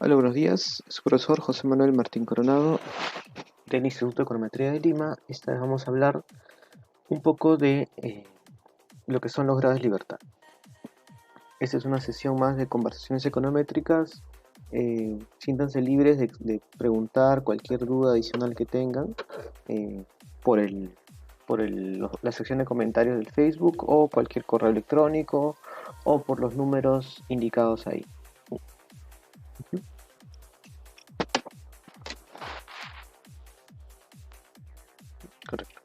Hola, buenos días. Su profesor José Manuel Martín Coronado del Instituto de Econometría de Lima. Esta vez vamos a hablar un poco de lo que son los grados de libertad. Esta es una sesión más de conversaciones econométricas. Siéntanse libres de preguntar cualquier duda adicional que tengan eh, por la sección de comentarios del Facebook o cualquier correo electrónico o por los números indicados ahí. Correcto.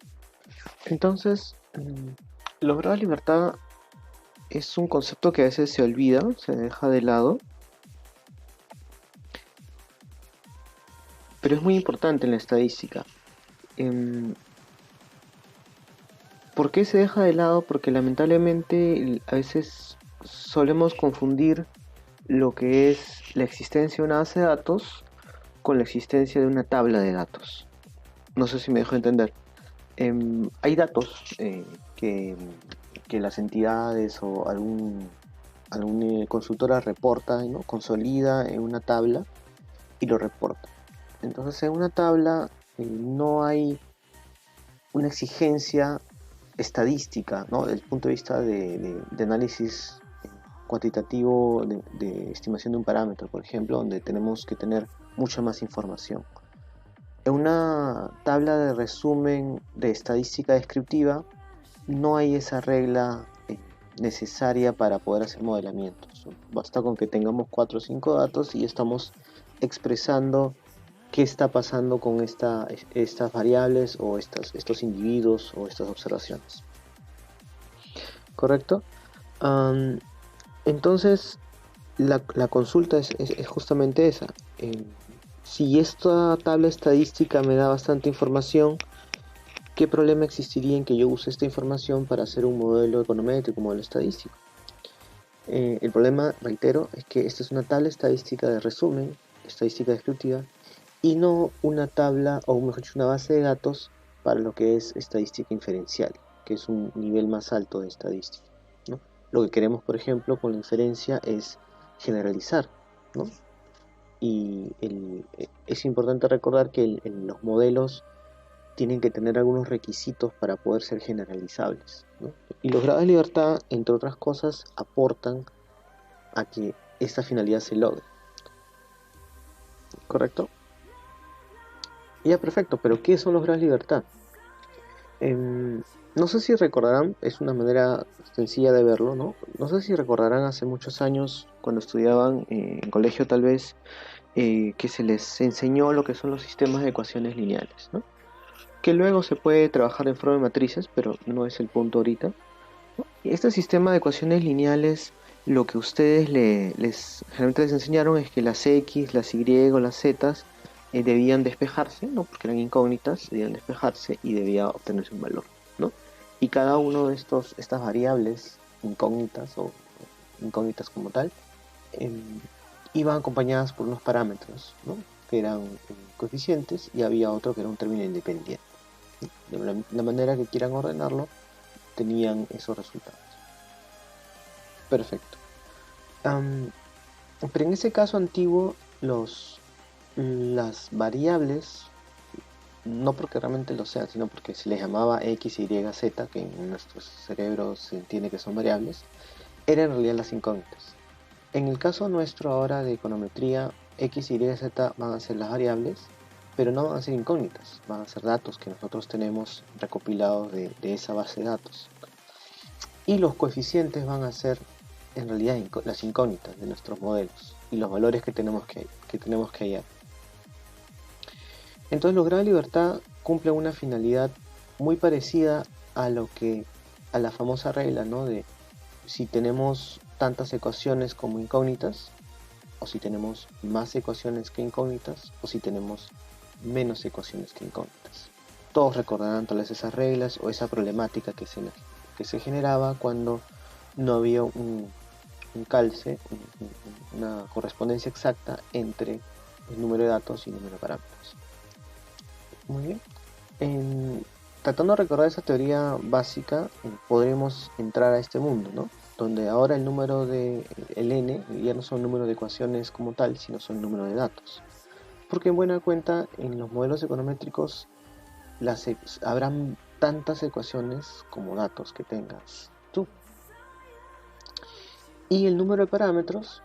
Entonces, los grados de libertad es un concepto que a veces se olvida, se deja de lado, pero es muy importante en la estadística. ¿Por qué se deja de lado? Porque lamentablemente a veces solemos confundir lo que es la existencia de una base de datos con la existencia de una tabla de datos. No sé si me dejo entender. Hay datos que las entidades o alguna consultora reporta, ¿no? Consolida en una tabla y lo reporta. Entonces en una tabla no hay una exigencia estadística, ¿no? Desde el punto de vista de análisis cuantitativo de estimación de un parámetro, por ejemplo, donde tenemos que tener mucha más información. En una tabla de resumen de estadística descriptiva no hay esa regla necesaria para poder hacer modelamientos. Basta con que tengamos 4 o 5 datos y estamos expresando qué está pasando con estas variables o estos individuos o estas observaciones. ¿Correcto? Um, entonces, la consulta es justamente esa. Si esta tabla estadística me da bastante información, ¿qué problema existiría en que yo use esta información para hacer un modelo econométrico, un modelo estadístico? El problema, reitero, es que esta es una tabla estadística de resumen, estadística descriptiva, y no una tabla, o mejor dicho, una base de datos para lo que es estadística inferencial, que es un nivel más alto de estadística, ¿no? Lo que queremos, por ejemplo, con la inferencia es generalizar, ¿no? Y es importante recordar que los modelos tienen que tener algunos requisitos para poder ser generalizables, ¿no? Y los grados de libertad, entre otras cosas, aportan a que esta finalidad se logre, ¿correcto? Ya, perfecto, pero ¿qué son los grados de libertad? No sé si recordarán, es una manera sencilla de verlo, ¿no? No sé si recordarán hace muchos años, cuando estudiaban en colegio tal vez, que se les enseñó lo que son los sistemas de ecuaciones lineales, ¿no? Que luego se puede trabajar en forma de matrices, pero no es el punto ahorita. Este sistema de ecuaciones lineales, lo que ustedes generalmente les enseñaron es que las X, las Y o las Z debían despejarse, ¿no? Porque eran incógnitas, debían despejarse y debía obtenerse un valor, ¿no? Y cada uno de estas variables incógnitas o incógnitas como tal, iban acompañadas por unos parámetros, ¿no? Que eran coeficientes, y había otro que era un término independiente, ¿no? De la manera que quieran ordenarlo, tenían esos resultados. Perfecto. Um, pero en ese caso antiguo, las variables, no porque realmente lo sean, sino porque se les llamaba X, Y, Z, que en nuestros cerebros se entiende que son variables, eran en realidad las incógnitas. En el caso nuestro ahora de econometría, X, Y, Z van a ser las variables, pero no van a ser incógnitas, van a ser datos que nosotros tenemos recopilados de esa base de datos. Y los coeficientes van a ser en realidad las incógnitas de nuestros modelos y los valores que tenemos que hallar. Entonces los grados de libertad cumplen una finalidad muy parecida a la famosa regla, ¿no? De si tenemos tantas ecuaciones como incógnitas, o si tenemos más ecuaciones que incógnitas, o si tenemos menos ecuaciones que incógnitas. Todos recordarán tal vez esas reglas o esa problemática que se generaba cuando no había un calce, una correspondencia exacta entre el número de datos y el número de parámetros. Muy bien. Tratando de recordar esa teoría básica, podremos entrar a este mundo, ¿no? donde ahora el número de el n ya no son número de ecuaciones como tal, sino son número de datos. Porque en buena cuenta, en los modelos econométricos habrán tantas ecuaciones como datos que tengas tú. Y el número de parámetros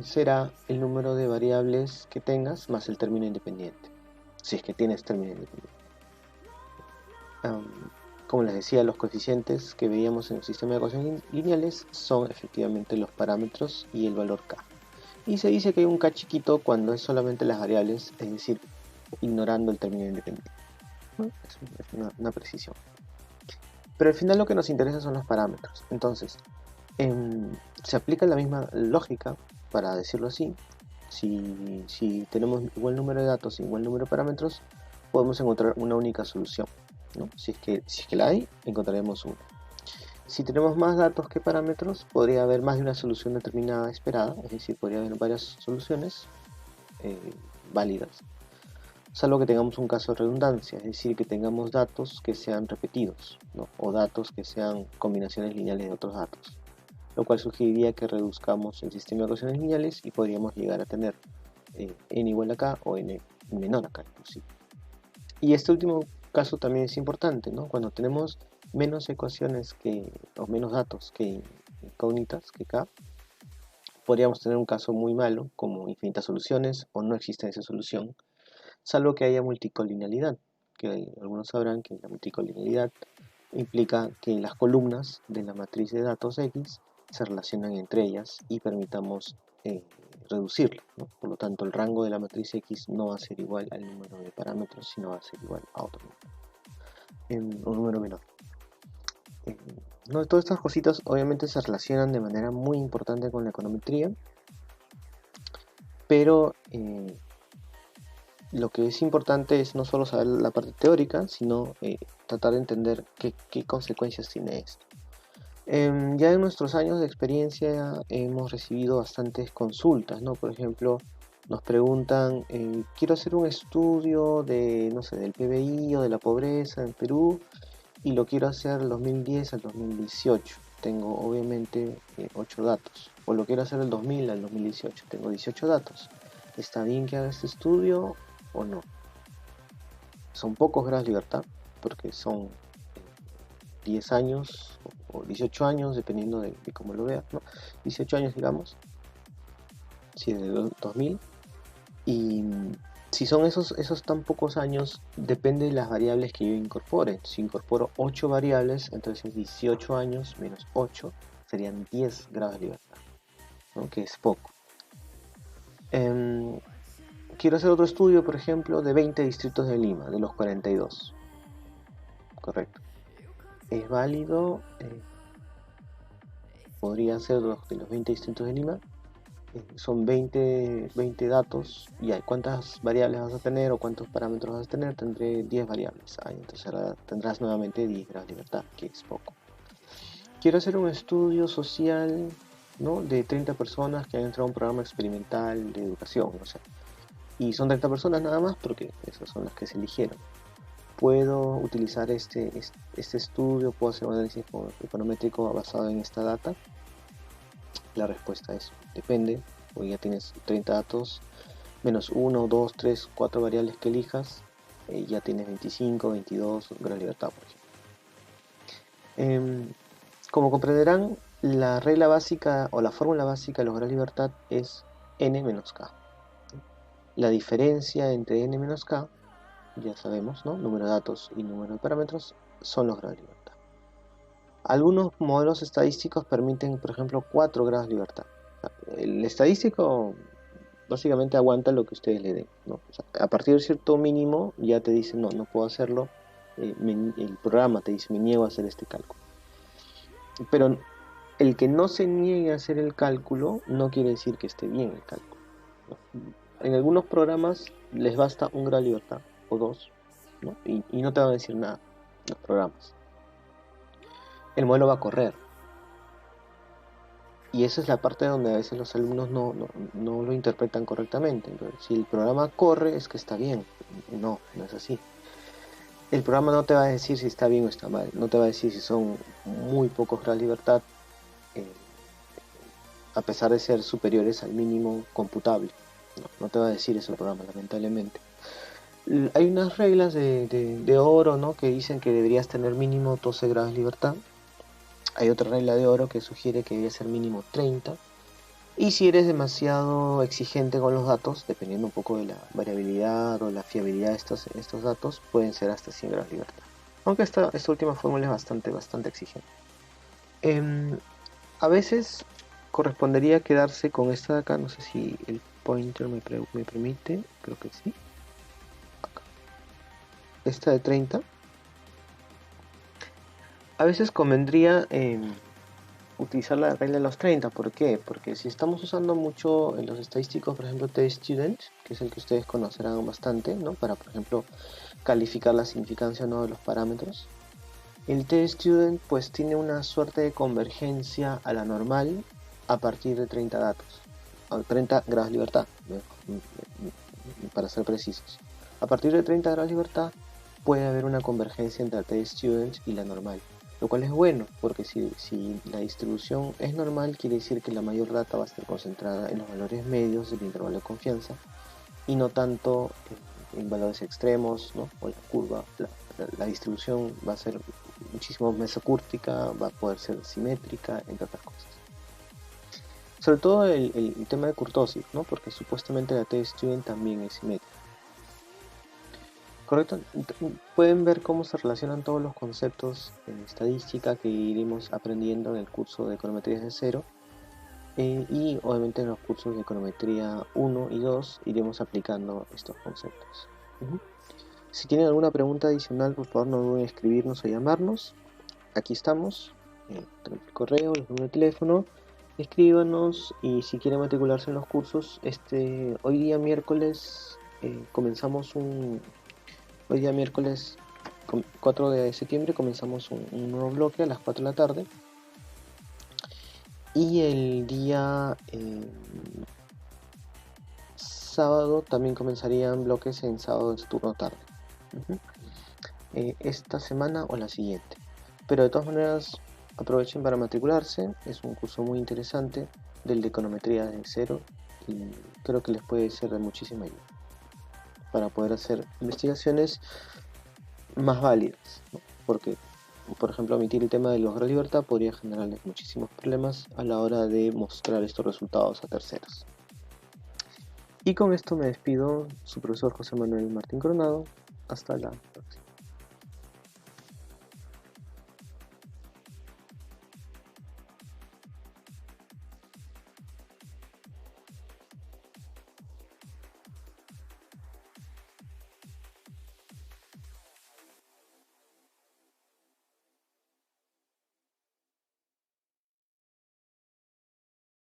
será el número de variables que tengas más el término independiente, si es que tienes término independiente. Como les decía, los coeficientes que veíamos en el sistema de ecuaciones lineales son efectivamente los parámetros y el valor k. Y se dice que hay un k chiquito cuando es solamente las variables, es decir, ignorando el término independiente. Es una precisión. Pero al final lo que nos interesa son los parámetros. Entonces, se aplica la misma lógica, para decirlo así. Si tenemos igual número de datos y igual número de parámetros, podemos encontrar una única solución, ¿no? Si es que la hay, encontraremos una. Si tenemos más datos que parámetros, podría haber más de una solución determinada esperada, es decir, podría haber varias soluciones válidas, salvo que tengamos un caso de redundancia, es decir, que tengamos datos que sean repetidos, ¿no? O datos que sean combinaciones lineales de otros datos, lo cual sugeriría que reduzcamos el sistema de ecuaciones lineales y podríamos llegar a tener n igual a k o n menor a k inclusive. Y este último caso también es importante, ¿no? Cuando tenemos menos ecuaciones o menos datos que incógnitas que k, podríamos tener un caso muy malo como infinitas soluciones o no existencia de solución, salvo que haya multicolinealidad, que algunos sabrán que la multicolinealidad implica que las columnas de la matriz de datos X se relacionan entre ellas y permitamos reducirla, ¿no? Por lo tanto, el rango de la matriz X no va a ser igual al número de parámetros, sino va a ser igual a otro número, un número menor. No, todas estas cositas obviamente se relacionan de manera muy importante con la econometría, pero lo que es importante es no solo saber la parte teórica, sino tratar de entender qué consecuencias tiene esto. Ya en nuestros años de experiencia hemos recibido bastantes consultas, ¿no? Por ejemplo, nos preguntan, quiero hacer un estudio de, no sé, del PBI o de la pobreza en Perú y lo quiero hacer del 2010 al 2018. Tengo obviamente 8 datos. O lo quiero hacer del 2000 al 2018. Tengo 18 datos. ¿Está bien que haga este estudio o no? Son pocos grados de libertad, porque son 10 años o 18 años, dependiendo de cómo lo veas, ¿no? 18 años, digamos, si es de 2000. Y si son esos tan pocos años, depende de las variables que yo incorpore. Si incorporo 8 variables, entonces 18 años menos 8 serían 10 grados de libertad, ¿no? Que es poco. Quiero hacer otro estudio, por ejemplo, de 20 distritos de Lima, de los 42. Correcto. Es válido. Podría ser de los 20 distritos de Lima. Son 20 datos. Y ¿cuántas variables vas a tener o cuántos parámetros vas a tener? Tendré 10 variables. Entonces ahora tendrás nuevamente 10 grados de libertad, que es poco. Quiero hacer un estudio social, ¿no? De 30 personas que han entrado a un programa experimental de educación, no sé. Y son 30 personas nada más porque esas son las que se eligieron. ¿Puedo utilizar este estudio? ¿Puedo hacer un análisis econométrico basado en esta data? La respuesta es depende, porque ya tienes 30 datos, menos 1, 2, 3, 4 variables que elijas, ya tienes 25, 22 grados de libertad, por ejemplo. Como comprenderán, la regla básica o la fórmula básica de los grados de libertad es n menos k. La diferencia entre n menos k, ya sabemos, ¿no? Número de datos y número de parámetros, son los grados de libertad. Algunos modelos estadísticos permiten, por ejemplo, 4 grados de libertad. El estadístico básicamente aguanta lo que ustedes le den, ¿no? O sea, a partir de cierto mínimo ya te dice, no puedo hacerlo. El programa te dice, me niego a hacer este cálculo. Pero el que no se niegue a hacer el cálculo no quiere decir que esté bien el cálculo, ¿no? En algunos programas les basta un grado de libertad o 2, ¿no? Y no te van a decir nada los programas. El modelo va a correr. Y esa es la parte donde a veces los alumnos no lo interpretan correctamente. Entonces, si el programa corre es que está bien. No es así. El programa no te va a decir si está bien o está mal. No te va a decir si son muy pocos grados de libertad a pesar de ser superiores al mínimo computable. No te va a decir eso el programa, lamentablemente. Hay unas reglas de oro, ¿no? Que dicen que deberías tener mínimo 12 grados de libertad. Hay otra regla de oro que sugiere que debería ser mínimo 30. Y si eres demasiado exigente con los datos, dependiendo un poco de la variabilidad o la fiabilidad de estos datos, pueden ser hasta 100 grados de libertad. Aunque esta última fórmula es bastante exigente. Em, a veces correspondería quedarse con esta de acá, no sé si el pointer me permite, creo que sí. Esta de 30. A veces convendría utilizar la regla de los 30. ¿Por qué? Porque si estamos usando mucho en los estadísticos, por ejemplo, teststudent, que es el que ustedes conocerán bastante, ¿no? Para, por ejemplo, calificar la significancia o no de los parámetros. El teststudent pues tiene una suerte de convergencia a la normal a partir de 30 datos, a 30 grados de libertad, para ser precisos. A partir de 30 grados de libertad puede haber una convergencia entre el teststudent y la normal, lo cual es bueno, porque si la distribución es normal, quiere decir que la mayor data va a estar concentrada en los valores medios del intervalo de confianza y no tanto en valores extremos, ¿no? O la curva, la distribución va a ser muchísimo mesocúrtica, va a poder ser simétrica, entre otras cosas. Sobre todo el tema de kurtosis, ¿no? Porque supuestamente la t-student también es simétrica. Correcto. Pueden ver cómo se relacionan todos los conceptos en estadística que iremos aprendiendo en el curso de econometría de cero. Y obviamente en los cursos de econometría 1 y 2 iremos aplicando estos conceptos. Si tienen alguna pregunta adicional, por favor no duden en escribirnos o llamarnos. Aquí estamos, tenemos el correo, el número de teléfono. Escríbanos y si quieren matricularse en los cursos, hoy día miércoles hoy día miércoles 4 de septiembre comenzamos un nuevo bloque a las 4 de la tarde. Y el día sábado también comenzarían bloques en sábado de turno tarde. Esta semana o la siguiente. Pero de todas maneras aprovechen para matricularse. Es un curso muy interesante del de econometría de cero y creo que les puede ser de muchísima ayuda para poder hacer investigaciones más válidas, ¿no? Porque, por ejemplo, omitir el tema de los grados de libertad podría generarles muchísimos problemas a la hora de mostrar estos resultados a terceros. Y con esto me despido, su profesor José Manuel Martín Coronado. Hasta la próxima.